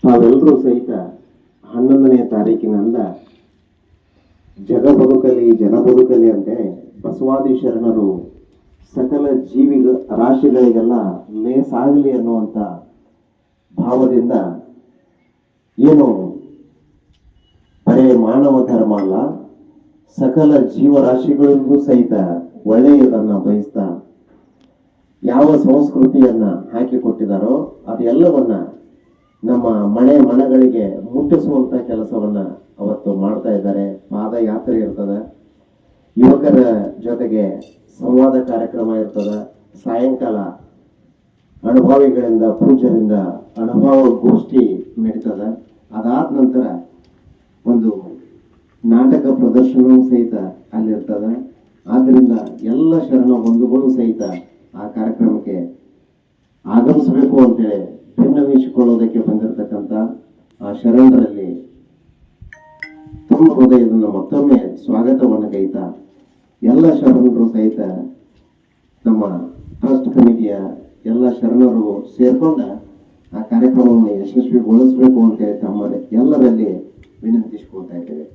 ತಾವೆಲ್ಲರೂ ಸಹಿತ 11ನೇ ತಾರೀಕಿನಿಂದ ಜಗ ಬದುಕಲಿ ಜನ ಬದುಕಲಿ ಅಂತೆ ಬಸವಾದಿ ಶರಣರು ಸಕಲ ರಾಶಿಗಳಿಗೆಲ್ಲ ಲೇಸಾಗಲಿ ಅನ್ನುವಂಥ ಭಾವದಿಂದ ಏನು ಬರೇ ಮಾನವ ಧರ್ಮ ಅಲ್ಲ, ಸಕಲ ಜೀವರಾಶಿಗಳಿಗೂ ಸಹಿತ ಒಳ್ಳೆಯದನ್ನ ಬಯಸ್ತಾ ಯಾವ ಸಂಸ್ಕೃತಿಯನ್ನ ಹಾಕಿಕೊಟ್ಟಿದ್ದಾರೋ ಅದೆಲ್ಲವನ್ನ ನಮ್ಮ ಮನೆಗಳಿಗೆ ಮುಟ್ಟಿಸುವಂತ ಕೆಲಸವನ್ನ ಅವತ್ತು ಮಾಡ್ತಾ ಇದ್ದಾರೆ. ಪಾದಯಾತ್ರೆ ಇರ್ತದೆ, ಯುವಕರ ಜೊತೆಗೆ ಸಂವಾದ ಕಾರ್ಯಕ್ರಮ ಇರ್ತದೆ, ಸಾಯಂಕಾಲ ಅನುಭವಿಗಳಿಂದ ಪೂಜ್ಯರಿಂದ ಅನುಭವ ಗೋಷ್ಠಿ ನಡೀತದೆ. ಅದಾದ ನಂತರ ಒಂದು ನಾಟಕ ಪ್ರದರ್ಶನವೂ ಸಹಿತ ಅಲ್ಲಿರ್ತದೆ. ಆದ್ದರಿಂದ ಎಲ್ಲ ಶರಣ ಬಂಧುಗಳು ಸಹಿತ ಆ ಕಾರ್ಯಕ್ರಮಕ್ಕೆ ಆಗಮಿಸಬೇಕು ಅಂತೇಳಿ ಭಿನ್ನವಿಸಿಕೊಳ್ಳೋದಕ್ಕೆ ಬಂದಿರತಕ್ಕಂಥ ಆ ಶರಣರಲ್ಲಿ ತಮ್ಮ ಹೃದಯದಿಂದ ಮತ್ತೊಮ್ಮೆ ಸ್ವಾಗತವನ್ನು ಗೈತಾ ಎಲ್ಲ ಶರಣರು ಸಹಿತ ನಮ್ಮ ಟ್ರಸ್ಟ್ ಕಮಿಟಿಯ ಎಲ್ಲ ಶರಣರು ಸೇರ್ಕೊಂಡ ಆ ಕಾರ್ಯಕ್ರಮವನ್ನು ಯಶಸ್ವಿಗೊಳಿಸಬೇಕು ಅಂತೇಳಿ ತಮ್ಮ ಎಲ್ಲರಲ್ಲಿ ವಿನಂತಿಸಿಕೊಳ್ತಾ ಇದ್ದೇವೆ.